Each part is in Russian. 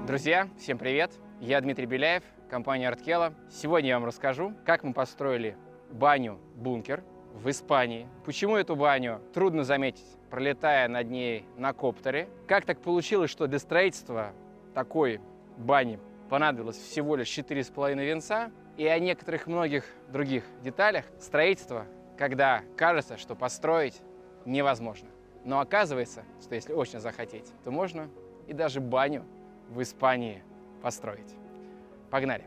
Друзья, всем привет! Я Дмитрий Беляев, компания Арткела. Сегодня я вам расскажу, как мы построили баню-бункер в Испании. Почему эту баню трудно заметить, пролетая над ней на коптере. Как так получилось, что для строительства такой бани понадобилось всего лишь 4,5 венца. И о некоторых многих других деталях строительства, когда кажется, что построить невозможно. Но оказывается, что если очень захотеть, то можно и даже баню в Испании построить. Погнали!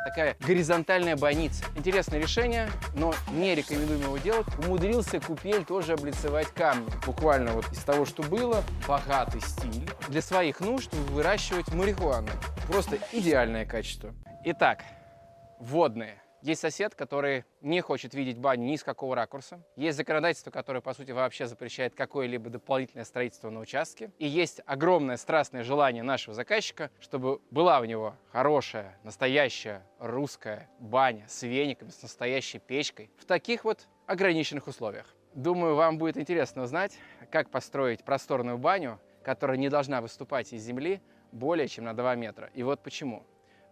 Такая горизонтальная бойница. Интересное решение, но не рекомендуем его делать. Умудрился купель тоже облицевать камнем. Буквально вот из того, что было, богатый стиль. Для своих нужд выращивать марихуану. Просто идеальное качество. Итак, водные. Есть сосед, который не хочет видеть баню ни с какого ракурса. Есть законодательство, которое, по сути, вообще запрещает какое-либо дополнительное строительство на участке. И есть огромное страстное желание нашего заказчика, чтобы была у него хорошая, настоящая русская баня с вениками, с настоящей печкой в таких вот ограниченных условиях. Думаю, вам будет интересно узнать, как построить просторную баню, которая не должна выступать из земли более чем на 2 метра. И вот почему.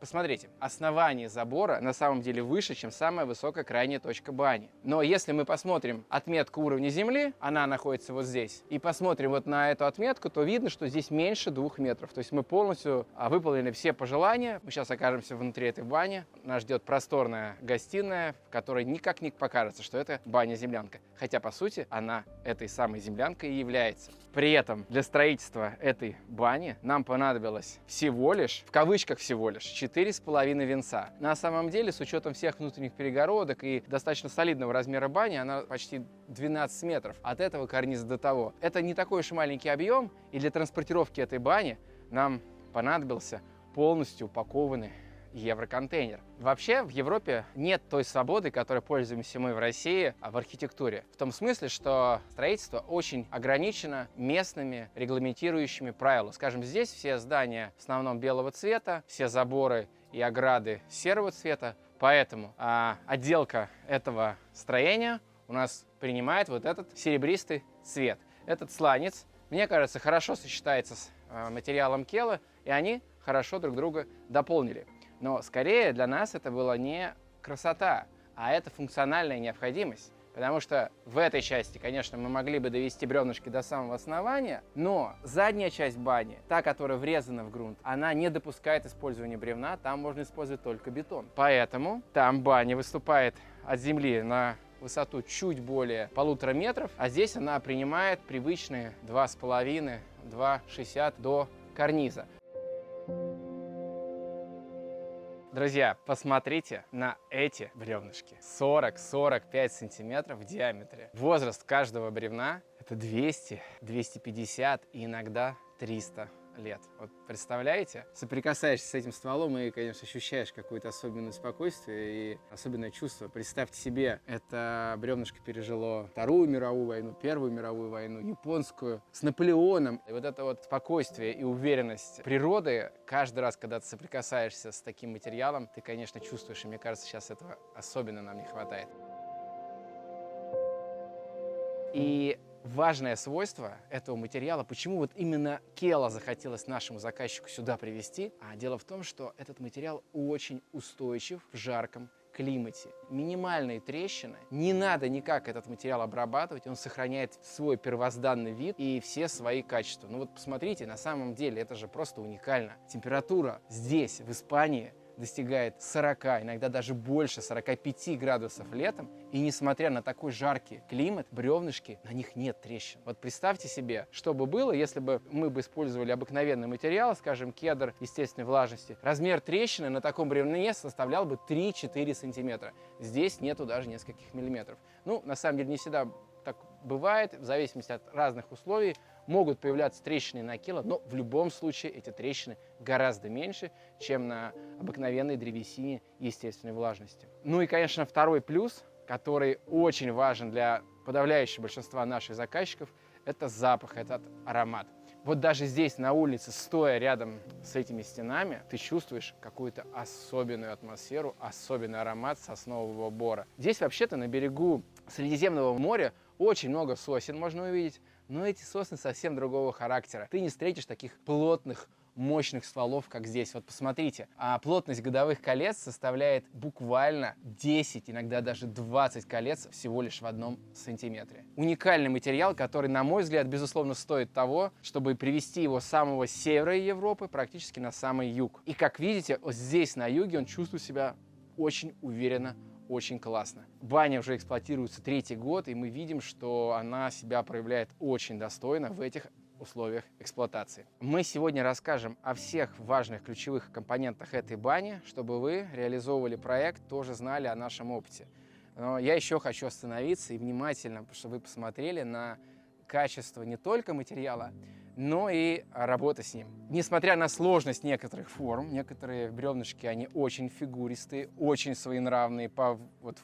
Посмотрите, основание забора на самом деле выше, чем самая высокая крайняя точка бани. Но если мы посмотрим отметку уровня земли, она находится вот здесь, и посмотрим вот на эту отметку, то видно, что здесь меньше 2 метров. То есть мы полностью выполнили все пожелания. Мы сейчас окажемся внутри этой бани. Нас ждет просторная гостиная, в которой никак не покажется, что это баня-землянка. Хотя, по сути, она этой самой землянкой и является. При этом для строительства этой бани нам понадобилось всего лишь, в кавычках всего лишь, 4,5 венца. На самом деле, с учетом всех внутренних перегородок и достаточно солидного размера бани, она почти 12 метров. От этого карниза до того. Это не такой уж и маленький объем, и для транспортировки этой бани нам понадобился полностью упакованный евроконтейнер. Вообще в Европе нет той свободы, которой пользуемся мы в России, в архитектуре. В том смысле, что строительство очень ограничено местными регламентирующими правилами. Скажем, здесь все здания в основном белого цвета, все заборы и ограды серого цвета, поэтому отделка этого строения у нас принимает вот этот серебристый цвет. Этот сланец, мне кажется, хорошо сочетается с материалом кела, и они хорошо друг друга дополнили. Но скорее для нас это была не красота, а это функциональная необходимость. Потому что в этой части, конечно, мы могли бы довести бревнышки до самого основания, но задняя часть бани, та, которая врезана в грунт, она не допускает использования бревна, там можно использовать только бетон. Поэтому там баня выступает от земли на высоту чуть более 1,5 метров, а здесь она принимает привычные 2,5-2,60 до карниза. Друзья, посмотрите на эти бревнышки. 40-45 сантиметров в диаметре. Возраст каждого бревна – это 200, 250 и иногда 300 лет. Вот представляете? Соприкасаешься с этим стволом и, конечно, ощущаешь какое-то особенное спокойствие и особенное чувство. Представьте себе, это бревнышко пережило Вторую мировую войну, Первую мировую войну, Японскую, с Наполеоном. И вот это вот спокойствие и уверенность природы, каждый раз, когда ты соприкасаешься с таким материалом, ты, конечно, чувствуешь, и мне кажется, сейчас этого особенно нам не хватает. И важное свойство этого материала, почему вот именно кела захотелось нашему заказчику сюда привезти, дело в том, что этот материал очень устойчив в жарком климате. Минимальные трещины, не надо никак этот материал обрабатывать, он сохраняет свой первозданный вид и все свои качества. Ну вот посмотрите, на самом деле это же просто уникально. Температура здесь, в Испании, достигает 40, иногда даже больше 45 градусов летом, и несмотря на такой жаркий климат, бревнышки, на них нет трещин. Вот представьте себе, что бы было, если бы мы бы использовали обыкновенный материал, скажем, кедр естественной влажности. Размер трещины на таком бревне составлял бы 3-4 сантиметра. Здесь нету даже нескольких миллиметров. Ну, на самом деле, не всегда так бывает, в зависимости от разных условий. Могут появляться трещины на кела, но в любом случае эти трещины гораздо меньше, чем на обыкновенной древесине естественной влажности. Ну и, конечно, второй плюс, который очень важен для подавляющего большинства наших заказчиков, это запах, этот аромат. Вот даже здесь, на улице, стоя рядом с этими стенами, ты чувствуешь какую-то особенную атмосферу, особенный аромат соснового бора. Здесь вообще-то на берегу Средиземного моря очень много сосен можно увидеть, Но эти сосны совсем другого характера. Ты не встретишь таких плотных, мощных стволов, как здесь. Вот посмотрите, а плотность годовых колец составляет буквально 10, иногда даже 20 колец всего лишь в 1 сантиметре. Уникальный материал, который, на мой взгляд, безусловно, стоит того, чтобы привезти его с самого севера Европы практически на самый юг. И как видите, вот здесь, на юге, он чувствует себя очень уверенно, очень классно. Баня уже эксплуатируется 3-й год, и мы видим, что она себя проявляет очень достойно в этих условиях эксплуатации. Мы сегодня расскажем о всех важных ключевых компонентах этой бани, чтобы вы реализовывали проект, тоже знали о нашем опыте. Но я еще хочу остановиться и внимательно, чтобы вы посмотрели на качество не только материала, но и работы с ним. Несмотря на сложность некоторых форм, некоторые бревнышки, они очень фигуристые, очень своенравные по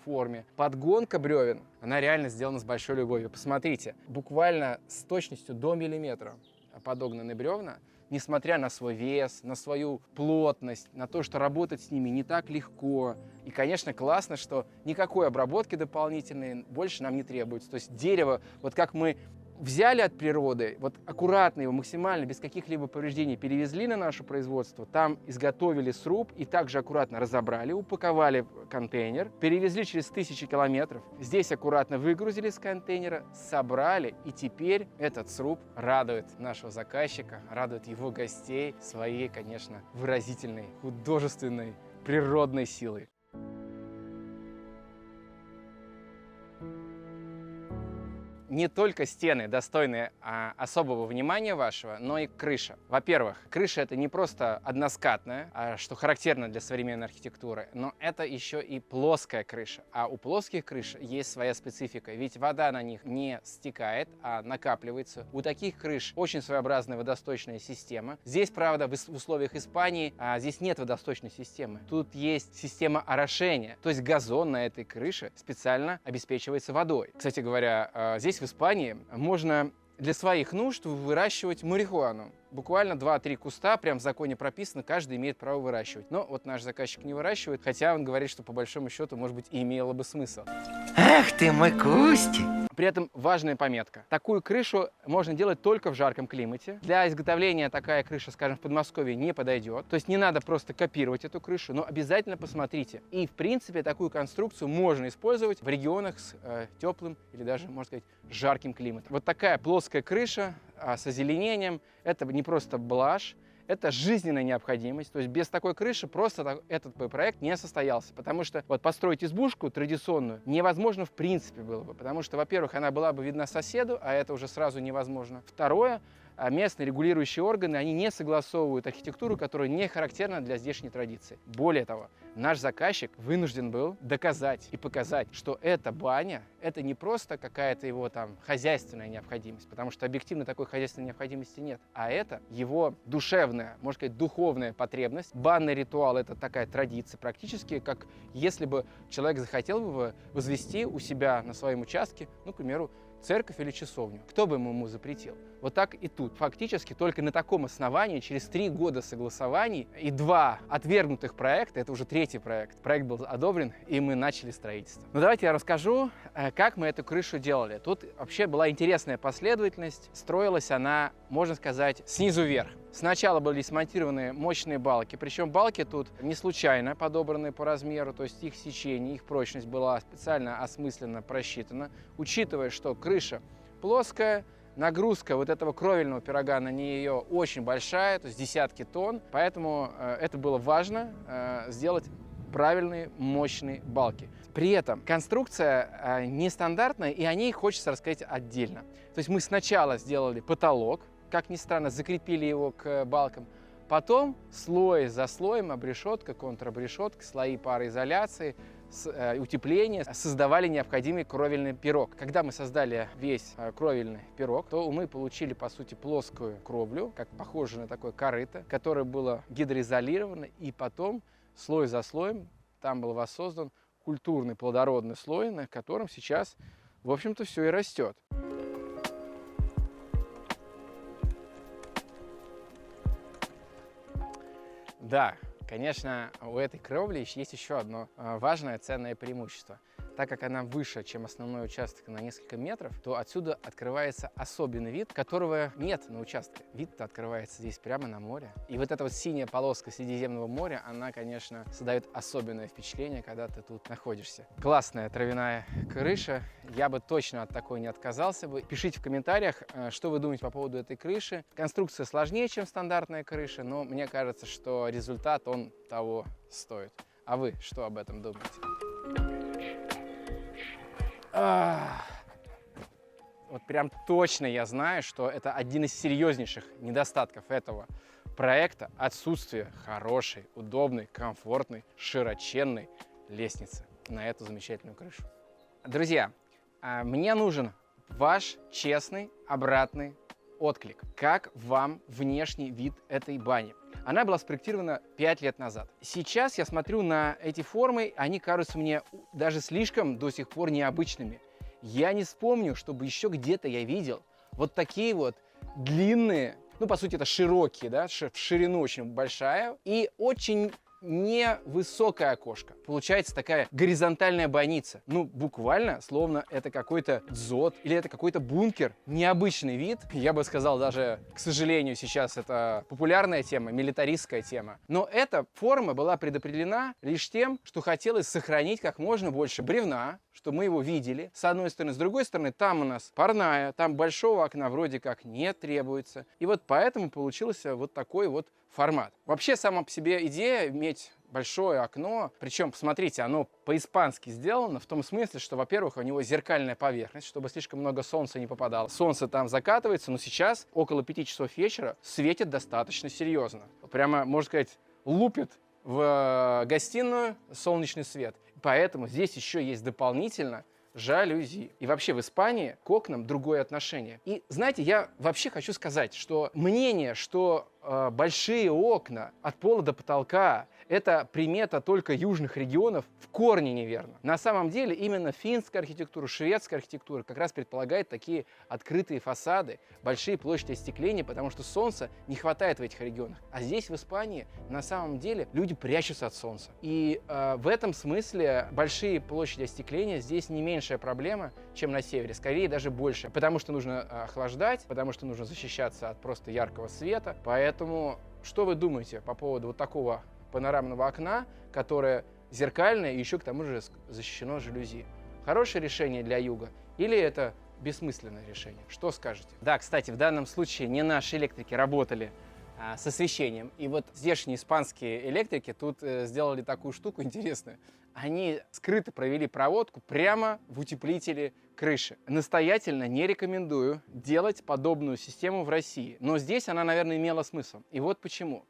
форме. Подгонка бревен, она реально сделана с большой любовью. Посмотрите, буквально с точностью до миллиметра подогнаны бревна, несмотря на свой вес, на свою плотность, на то, что работать с ними не так легко. И, конечно, классно, что никакой обработки дополнительной больше нам не требуется. То есть дерево, вот как мы взяли от природы, вот аккуратно его, максимально, без каких-либо повреждений перевезли на наше производство, там изготовили сруб и также аккуратно разобрали, упаковали в контейнер, перевезли через 1000 километров, здесь аккуратно выгрузили с контейнера, собрали, и теперь этот сруб радует нашего заказчика, радует его гостей своей, конечно, выразительной, художественной, природной силой. Не только стены достойны особого внимания вашего, но и крыша. Во-первых, крыша это не просто односкатная, что характерно для современной архитектуры, но это еще и плоская крыша. А у плоских крыш есть своя специфика, ведь вода на них не стекает, а накапливается. У таких крыш очень своеобразная водосточная система. Здесь, правда, в условиях Испании здесь нет водосточной системы. Тут есть система орошения, то есть газон на этой крыше специально обеспечивается водой. Кстати говоря, здесь в Испании можно для своих нужд выращивать марихуану. Буквально 2-3 куста, прям в законе прописано, каждый имеет право выращивать. Но вот наш заказчик не выращивает, хотя он говорит, что по большому счету, может быть, и имело бы смысл. Ах ты мой Кустик! При этом важная пометка. Такую крышу можно делать только в жарком климате. Для изготовления такая крыша, скажем, в Подмосковье не подойдет. То есть не надо просто копировать эту крышу, но обязательно посмотрите. И, в принципе, такую конструкцию можно использовать в регионах с теплым или даже, можно сказать, жарким климатом. Вот такая плоская крыша с озеленением – это не просто блажь, это жизненная необходимость. То есть без такой крыши просто этот проект не состоялся. Потому что вот построить избушку традиционную невозможно в принципе было бы. Потому что, во-первых, она была бы видна соседу, а это уже сразу невозможно. Второе, местные регулирующие органы, они не согласовывают архитектуру, которая не характерна для здешней традиции. Более того, наш заказчик вынужден был доказать и показать, что эта баня, это не просто какая-то его там хозяйственная необходимость, потому что объективно такой хозяйственной необходимости нет, а это его душевная, можно сказать, духовная потребность. Банный ритуал – это такая традиция, практически как если бы человек захотел бы возвести у себя на своем участке, ну, к примеру, церковь или часовню. Кто бы ему запретил? Вот так и тут. Фактически только на таком основании, через 3 года согласований и 2 отвергнутых проекта, это уже 3-й проект, проект был одобрен, и мы начали строительство. Ну, давайте я расскажу, как мы эту крышу делали. Тут вообще была интересная последовательность. Строилась она, можно сказать, снизу вверх. Сначала были смонтированы мощные балки, причем балки тут не случайно подобраны по размеру, то есть их сечение, их прочность была специально осмысленно просчитана, учитывая, что крыша плоская, нагрузка вот этого кровельного пирога на нее очень большая, то есть десятки тонн, поэтому это было важно сделать правильные мощные балки. При этом конструкция нестандартная, и о ней хочется рассказать отдельно. То есть мы сначала сделали потолок, как ни странно, закрепили его к балкам, потом слой за слоем, обрешетка, контрабрешетка, слои пароизоляции, утепления создавали необходимый кровельный пирог. Когда мы создали весь кровельный пирог, то мы получили, по сути, плоскую кровлю, как похоже на такое корыто, которое было гидроизолировано, и потом слой за слоем там был воссоздан культурный плодородный слой, на котором сейчас, в общем-то, все и растет. Да, конечно, у этой кровли есть еще одно важное ценное преимущество. Так как она выше, чем основной участок на несколько метров, то отсюда открывается особенный вид, которого нет на участке. Вид-то открывается здесь прямо на море. И вот эта вот синяя полоска Средиземного моря, она, конечно, создает особенное впечатление, когда ты тут находишься. Классная травяная крыша. Я бы точно от такой не отказался бы. Пишите в комментариях, что вы думаете по поводу этой крыши. Конструкция сложнее, чем стандартная крыша, но мне кажется, что результат, он того стоит. А вы что об этом думаете? Вот прям точно я знаю, что это один из серьезнейших недостатков этого проекта – отсутствие хорошей, удобной, комфортной, широченной лестницы на эту замечательную крышу. Друзья, мне нужен ваш честный обратный отклик. Как вам внешний вид этой бани? Она была спроектирована 5 лет назад. Сейчас я смотрю на эти формы, они кажутся мне даже слишком до сих пор необычными. Я не вспомню, чтобы еще где-то я видел вот такие вот длинные, ну, по сути, это широкие, да, в ширину очень большая и очень невысокое окошко. Получается такая горизонтальная бойница. Ну, буквально, словно это какой-то дзот или это какой-то бункер. Необычный вид. Я бы сказал, даже, к сожалению, сейчас это популярная тема, милитаристская тема. Но эта форма была предопределена лишь тем, что хотелось сохранить как можно больше бревна, что мы его видели, с одной стороны. С другой стороны, там у нас парная, там большого окна вроде как не требуется. И вот поэтому получился вот такой вот формат. Вообще, сама по себе идея иметь большое окно, причем, посмотрите, оно по-испански сделано, в том смысле, что, во-первых, у него зеркальная поверхность, чтобы слишком много солнца не попадало. Солнце там закатывается, но сейчас, около 5 часов вечера, светит достаточно серьезно. Прямо, можно сказать, лупит в гостиную солнечный свет. Поэтому здесь еще есть дополнительно жалюзи. И вообще в Испании к окнам другое отношение. И знаете, я вообще хочу сказать, что мнение, что большие окна от пола до потолка – это примета только южных регионов, в корне неверно. На самом деле именно финская архитектура, шведская архитектура как раз предполагает такие открытые фасады, большие площади остекления, потому что солнца не хватает в этих регионах. А здесь, в Испании, на самом деле люди прячутся от солнца. И в этом смысле большие площади остекления здесь не меньшая проблема, чем на севере, скорее даже больше, потому что нужно охлаждать, потому что нужно защищаться от просто яркого света. Поэтому что вы думаете по поводу вот такого панорамного окна, которое зеркальное и еще к тому же защищено жалюзи? Хорошее решение для юга или это бессмысленное решение? Что скажете? Да, кстати, в данном случае не наши электрики работали с освещением. И вот здешние испанские электрики тут сделали такую штуку интересную. Они скрыто провели проводку прямо в утеплителе крыши. Настоятельно не рекомендую делать подобную систему в России. Но здесь она, наверное, имела смысл. И вот почему.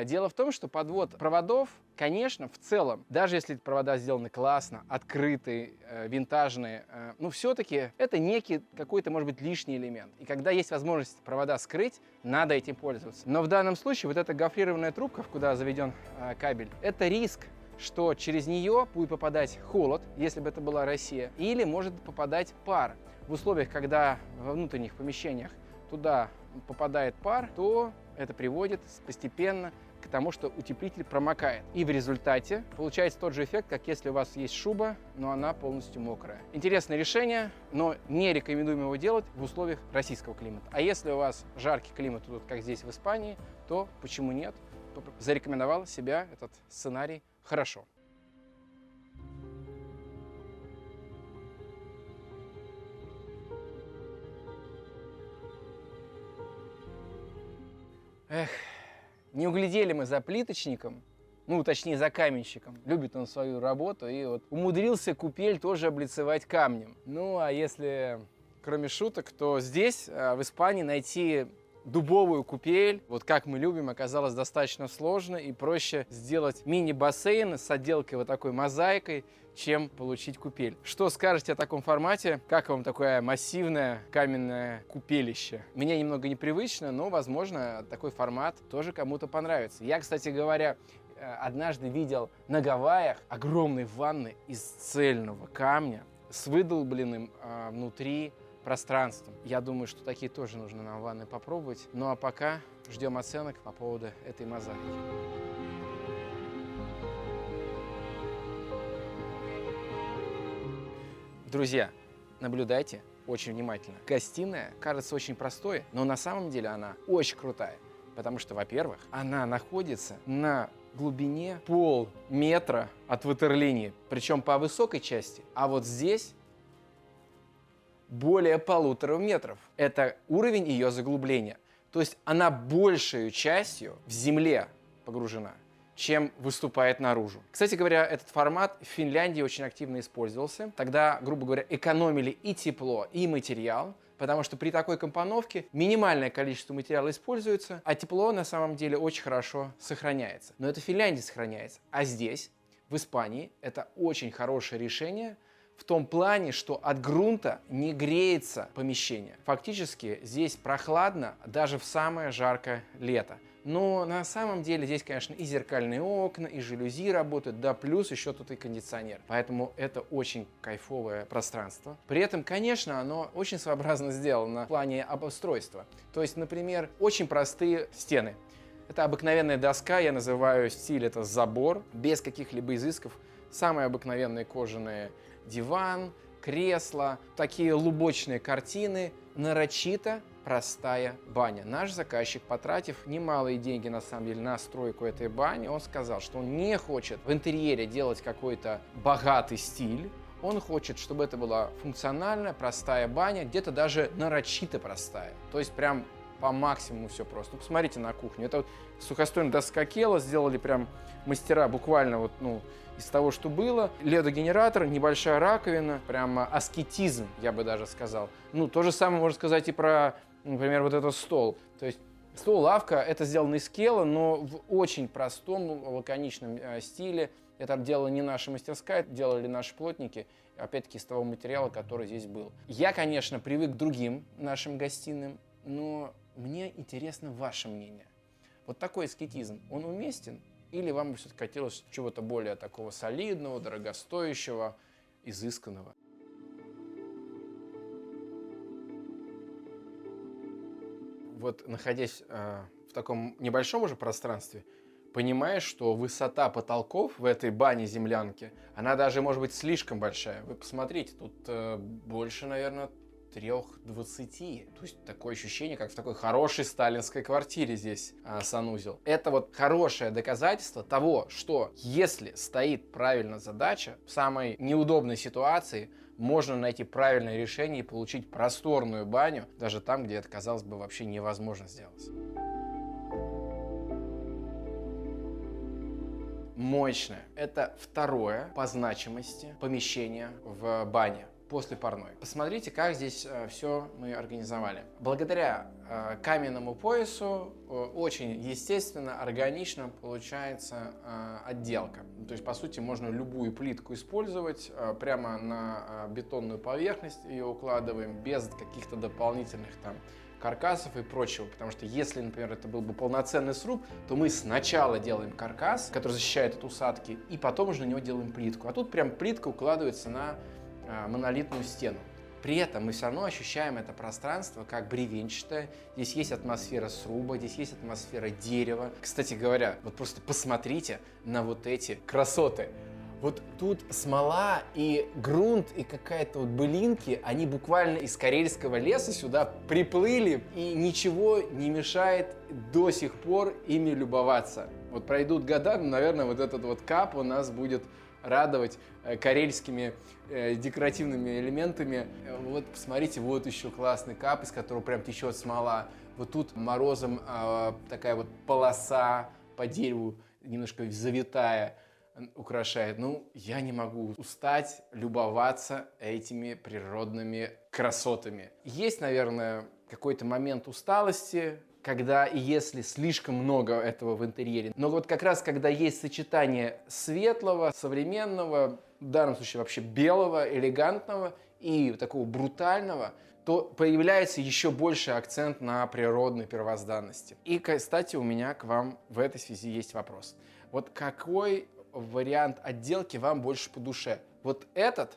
Дело в том, что подвод проводов, конечно, в целом, даже если провода сделаны классно, открытые, винтажные, ну, все-таки это некий какой-то, может быть, лишний элемент. И когда есть возможность провода скрыть, надо этим пользоваться. Но в данном случае вот эта гофрированная трубка, куда заведен кабель, это риск, что через нее будет попадать холод, если бы это была Россия, или может попадать пар. В условиях, когда во внутренних помещениях туда попадает пар, то это приводит постепенно к тому, что утеплитель промокает. И в результате получается тот же эффект, как если у вас есть шуба, но она полностью мокрая. Интересное решение, но не рекомендуем его делать в условиях российского климата. А если у вас жаркий климат, вот как здесь в Испании, то почему нет? Зарекомендовал себя этот сценарий хорошо. Эх, не углядели мы за плиточником, ну, точнее, за каменщиком. Любит он свою работу и вот умудрился купель тоже облицевать камнем. Ну, а если, кроме шуток, то здесь, в Испании, найти дубовую купель, вот как мы любим, оказалось достаточно сложно, и проще сделать мини-бассейн с отделкой вот такой мозаикой, чем получить купель. Что скажете о таком формате? Как вам такое массивное каменное купелище? Мне немного непривычно, но, возможно, такой формат тоже кому-то понравится. Я, кстати говоря, однажды видел на Гавайях огромные ванны из цельного камня с выдолбленным внутри пространством. Я думаю, что такие тоже нужно нам в ванной попробовать. Ну а пока ждем оценок по поводу этой мозаики. Друзья, наблюдайте очень внимательно. Гостиная кажется очень простой, но на самом деле она очень крутая. Потому что, во-первых, она находится на глубине полметра от ватерлинии, причем по высокой части. А вот здесь более 1,5 метров. Это уровень ее заглубления. То есть она большей частью в земле погружена, чем выступает наружу. Кстати говоря, этот формат в Финляндии очень активно использовался. Тогда, грубо говоря, экономили и тепло, и материал, потому что при такой компоновке минимальное количество материала используется, а тепло на самом деле очень хорошо сохраняется. Но это в Финляндии сохраняется. А здесь, в Испании, это очень хорошее решение в том плане, что от грунта не греется помещение. Фактически здесь прохладно даже в самое жаркое лето. Но на самом деле здесь, конечно, и зеркальные окна, и жалюзи работают, да плюс еще тут и кондиционер. Поэтому это очень кайфовое пространство. При этом, конечно, оно очень своеобразно сделано в плане обустройства. То есть, например, очень простые стены. Это обыкновенная доска, я называю стиль это забор, без каких-либо изысков. Самые обыкновенные кожаные диван, кресла, такие лубочные картины, нарочито простая баня. Наш заказчик, потратив немалые деньги, на самом деле, на стройку этой бани, он сказал, что он не хочет в интерьере делать какой-то богатый стиль, он хочет, чтобы это была функциональная, простая баня, где-то даже нарочито простая. То есть прям по максимуму все просто. Ну, посмотрите на кухню. Это вот сухостойная доска Кела, сделали прям мастера буквально вот, из того, что было. Ледогенератор, небольшая раковина, прям аскетизм, я бы даже сказал. То же самое можно сказать и про, например, вот этот стол. То есть стол-лавка, это сделано из Кела, но в очень простом, лаконичном стиле. Это делала не наша мастерская, это делали наши плотники, опять-таки из того материала, который здесь был. Я, конечно, привык к другим нашим гостиным, но мне интересно ваше мнение. Вот такой аскетизм, он уместен? Или вам бы все-таки хотелось чего-то более такого солидного, дорогостоящего, изысканного? Вот находясь в таком небольшом уже пространстве, понимаешь, что высота потолков в этой бане-землянке, она даже может быть слишком большая. Вы посмотрите, тут больше, наверное, 3,20. То есть такое ощущение, как в такой хорошей сталинской квартире здесь санузел. Это вот хорошее доказательство того, что если стоит правильно задача, в самой неудобной ситуации можно найти правильное решение и получить просторную баню, даже там, где это, казалось бы, вообще невозможно сделать. Моечная. Это второе по значимости помещение в бане после парной. Посмотрите, как здесь все мы организовали. Благодаря каменному поясу очень естественно, органично получается отделка. То есть, по сути, можно любую плитку использовать, прямо на бетонную поверхность ее укладываем, без каких-то дополнительных там каркасов и прочего, потому что если, например, это был бы полноценный сруб, то мы сначала делаем каркас, который защищает от усадки, и потом уже на него делаем плитку. А тут прям плитка укладывается на монолитную стену. При этом мы все равно ощущаем это пространство как бревенчатое. Здесь есть атмосфера сруба, здесь есть атмосфера дерева. Кстати говоря, вот просто посмотрите на вот эти красоты. Вот тут смола и грунт, и какая-то вот былинки, они буквально из карельского леса сюда приплыли, и ничего не мешает до сих пор ими любоваться. Вот пройдут года, наверное, вот этот вот кап у нас будет радовать карельскими декоративными элементами. Вот посмотрите, вот еще классный кап, из которого прям течет смола. Вот тут морозом такая вот полоса по дереву, немножко завитая, украшает. Я не могу устать любоваться этими природными красотами. Есть, наверное, какой-то момент усталости, когда и если слишком много этого в интерьере. Но вот как раз, когда есть сочетание светлого, современного, в данном случае вообще белого, элегантного и такого брутального, то появляется еще больше акцент на природной первозданности. И, кстати, у меня к вам в этой связи есть вопрос. Вот какой вариант отделки вам больше по душе? Вот это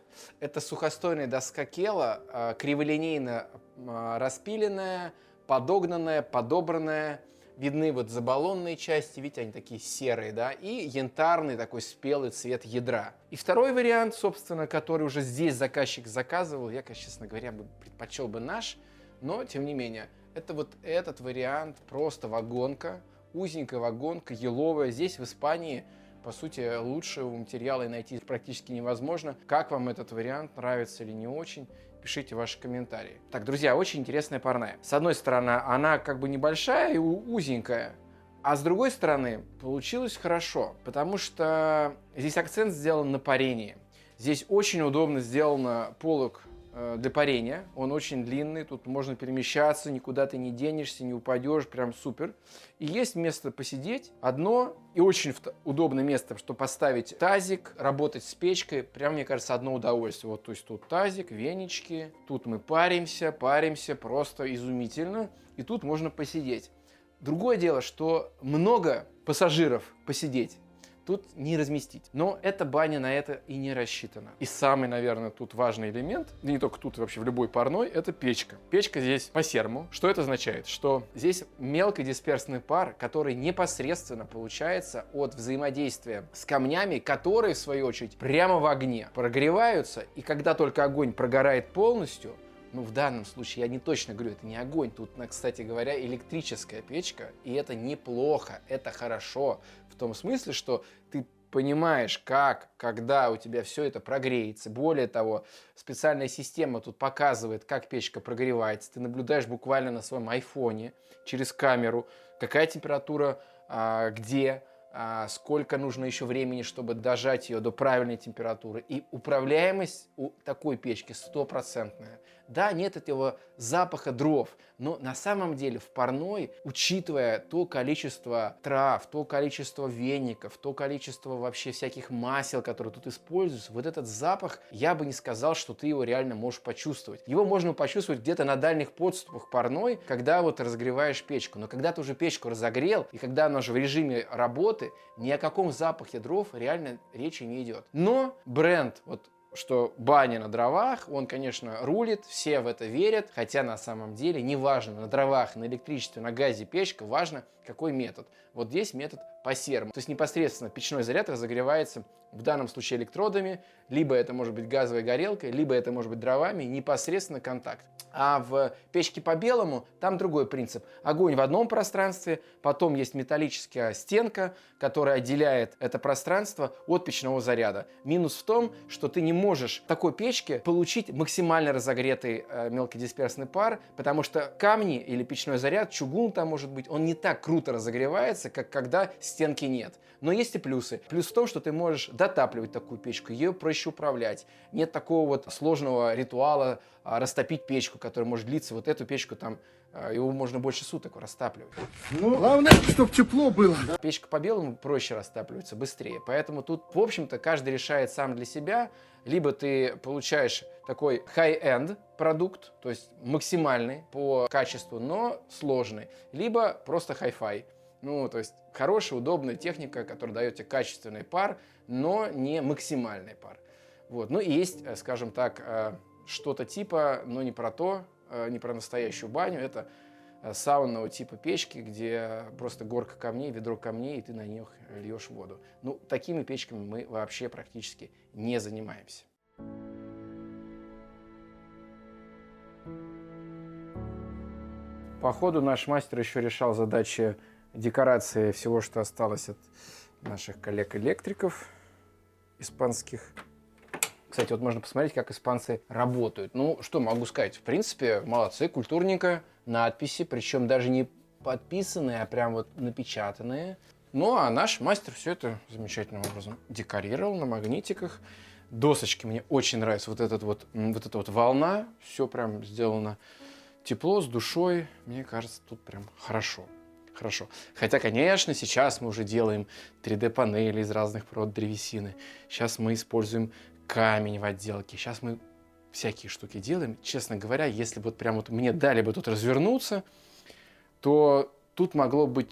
сухостойная доска Кела, криволинейно распиленная, подогнанная, подобранная, видны вот забаллонные части, видите, они такие серые, да, и янтарный такой спелый цвет ядра. И второй вариант, собственно, который уже здесь заказчик заказывал, я, честно говоря, предпочел бы наш, но, тем не менее, это вот этот вариант, просто вагонка, узенькая вагонка, еловая. Здесь, в Испании, по сути, лучшего материала найти практически невозможно. Как вам этот вариант, нравится или не очень? Пишите ваши комментарии. Так, друзья, очень интересная парная. С одной стороны, она как бы небольшая и узенькая, а с другой стороны, получилось хорошо, потому что здесь акцент сделан на парении. Здесь очень удобно сделано полог для парения, он очень длинный, тут можно перемещаться, никуда ты не денешься, не упадешь, прям супер. И есть место посидеть, одно, и очень удобное место, чтобы поставить тазик, работать с печкой, прям, мне кажется, одно удовольствие. Вот, то есть тут тазик, венички, тут мы паримся, просто изумительно, и тут можно посидеть. Другое дело, что много пассажиров посидеть тут не разместить. Но эта баня на это и не рассчитана. И самый, наверное, тут важный элемент, да не только тут, вообще в любой парной, это печка. Печка здесь по серму. Что это означает? Что здесь мелкодисперсный пар, который непосредственно получается от взаимодействия с камнями, которые, в свою очередь, прямо в огне прогреваются. И когда только огонь прогорает полностью, ну, в данном случае, я не точно говорю, это не огонь. Тут, кстати говоря, электрическая печка, и это неплохо, это хорошо. В том смысле, что ты понимаешь, как, когда у тебя все это прогреется. Более того, специальная система тут показывает, как печка прогревается. Ты наблюдаешь буквально на своем айфоне через камеру, какая температура, где, сколько нужно еще времени, чтобы дожать ее до правильной температуры. И управляемость у такой печки 100%. Да, нет этого запаха дров, но на самом деле в парной, учитывая то количество трав, то количество веников, то количество вообще всяких масел, которые тут используются, вот этот запах, я бы не сказал, что ты его реально можешь почувствовать. Его можно почувствовать где-то на дальних подступах парной, когда вот разогреваешь печку. Но когда ты уже печку разогрел, и когда она уже в режиме работы, ни о каком запахе дров реально речи не идет. Но бренд, вот что баня на дровах, он, конечно, рулит, все в это верят, хотя на самом деле не важно, на дровах, на электричестве, на газе печка, важно какой метод. Вот здесь метод по серму. То есть непосредственно печной заряд разогревается в данном случае электродами, либо это может быть газовой горелкой, либо это может быть дровами, непосредственно контакт. А в печке по белому там другой принцип. Огонь в одном пространстве, потом есть металлическая стенка, которая отделяет это пространство от печного заряда. Минус в том, что ты не можешь в такой печке получить максимально разогретый мелкодисперсный пар, потому что камни или печной заряд, чугун там может быть, он не так круто разогревается, как когда стенки нет. Но есть и плюсы. Плюс в том, что ты можешь дотапливать такую печку, ее проще управлять. Нет такого вот сложного ритуала растопить печку, который может длиться. Вот эту печку там, его можно больше суток растапливать. Ну, главное, чтобы тепло было. Печка по белому проще растапливается, быстрее. Поэтому тут, в общем-то, каждый решает сам для себя. Либо ты получаешь такой high-end продукт, то есть максимальный по качеству, но сложный. Либо просто hi-fi. Ну, то есть хорошая, удобная техника, которая дает тебе качественный пар, но не максимальный пар. Вот. Ну и есть, скажем так, что-то типа, но не про то, не про настоящую баню. Это саунного типа печки, где просто горка камней, ведро камней, и ты на них льешь воду. Ну, такими печками мы вообще практически не занимаемся. По ходу наш мастер еще решал задачи декорации всего, что осталось от наших коллег-электриков испанских. Кстати, вот можно посмотреть, как испанцы работают. Ну, что могу сказать? В принципе, молодцы, культурненько, надписи, причем даже не подписанные, а прям вот напечатанные. Ну, а наш мастер все это замечательным образом декорировал на магнитиках. Досочки мне очень нравятся. Вот эта вот волна, все прям сделано тепло, с душой. Мне кажется, тут прям хорошо. Хорошо. Хотя, конечно, сейчас мы уже делаем 3D-панели из разных пород древесины. Сейчас мы используем камень в отделке. Сейчас мы всякие штуки делаем. Честно говоря, если вот прям вот мне дали бы тут развернуться, то тут могло быть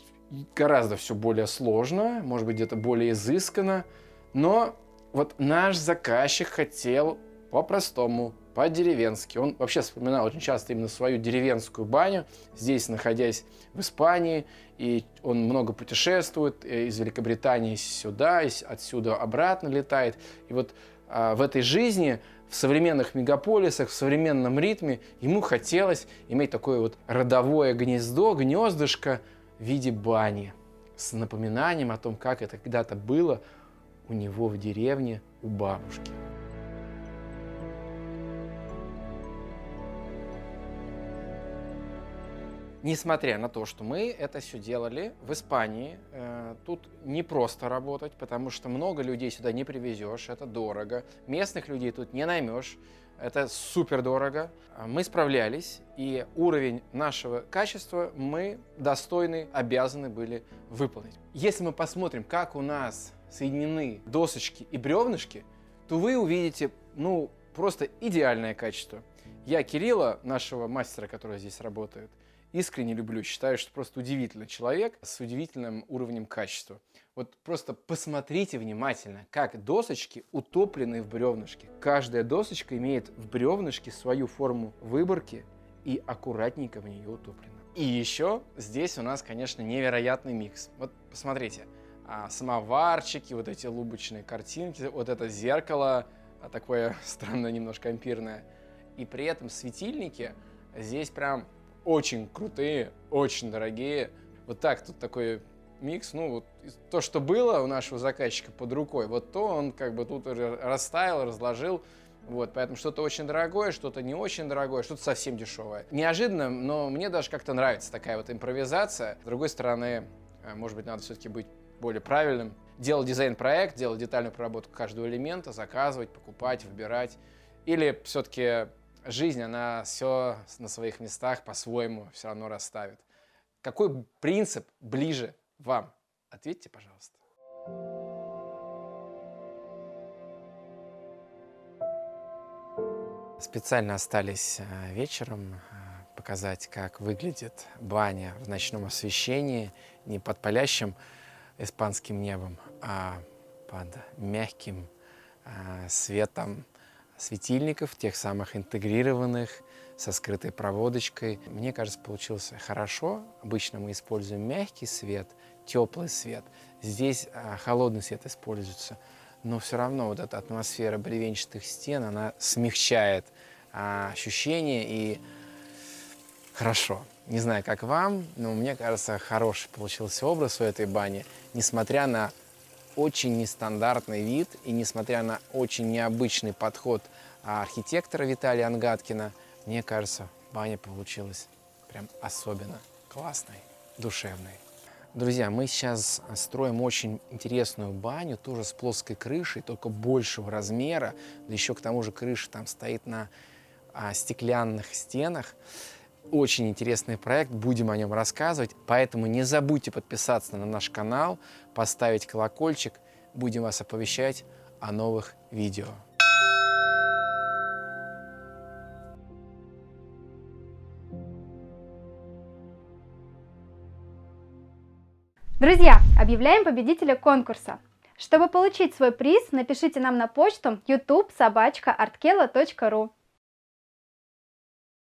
гораздо все более сложно, может быть, где-то более изысканно. Но вот наш заказчик хотел по-простому, по-деревенски. Он вообще вспоминал очень часто именно свою деревенскую баню, здесь находясь в Испании, и он много путешествует из Великобритании сюда, отсюда обратно летает. И вот в этой жизни, в современных мегаполисах, в современном ритме ему хотелось иметь такое вот родовое гнездо, гнездышко в виде бани с напоминанием о том, как это когда-то было у него в деревне у бабушки. Несмотря на то, что мы это все делали в Испании, тут не просто работать, потому что много людей сюда не привезешь, это дорого. Местных людей тут не наймешь, это супер дорого. Мы справлялись, и уровень нашего качества мы достойны, обязаны были выполнить. Если мы посмотрим, как у нас соединены досочки и бревнышки, то вы увидите, ну, просто идеальное качество. Я Кирилла, нашего мастера, который здесь работает, искренне люблю, считаю, что просто удивительный человек с удивительным уровнем качества. Вот просто посмотрите внимательно, как досочки утоплены в бревнышке. Каждая досочка имеет в бревнышке свою форму выборки и аккуратненько в нее утоплена. И еще здесь у нас, конечно, невероятный микс. Вот посмотрите, самоварчики, вот эти лубочные картинки, вот это зеркало, такое странное, немножко ампирное. И при этом светильники здесь прям очень крутые, очень дорогие. Вот так, тут такой микс. Ну, вот то, что было у нашего заказчика под рукой, вот то он как бы тут расставил, разложил. Вот, поэтому что-то очень дорогое, что-то не очень дорогое, что-то совсем дешевое. Неожиданно, но мне даже как-то нравится такая вот импровизация. С другой стороны, может быть, надо все-таки быть более правильным. Делать дизайн-проект, делать детальную проработку каждого элемента, заказывать, покупать, выбирать. Или все-таки жизнь, она все на своих местах по-своему все равно расставит. Какой принцип ближе вам? Ответьте, пожалуйста. Специально остались вечером показать, как выглядит баня в ночном освещении, не под палящим испанским небом, а под мягким светом светильников, тех самых интегрированных, со скрытой проводочкой. Мне кажется, получилось хорошо. Обычно мы используем мягкий свет, теплый свет. Здесь холодный свет используется. Но все равно вот эта атмосфера бревенчатых стен, она смягчает ощущения и хорошо. Не знаю, как вам, но мне кажется, хороший получился образ у этой бани, несмотря на очень нестандартный вид и несмотря на очень необычный подход архитектора Виталия Ангаткина, мне кажется, баня получилась прям особенно классной, душевной. Друзья, мы сейчас строим очень интересную баню, тоже с плоской крышей, только большего размера, да еще к тому же крыша там стоит на стеклянных стенах. Очень интересный проект, будем о нем рассказывать, поэтому не забудьте подписаться на наш канал, поставить колокольчик, будем вас оповещать о новых видео. Друзья, объявляем победителя конкурса. Чтобы получить свой приз, напишите нам на почту youtube@artkela.ru.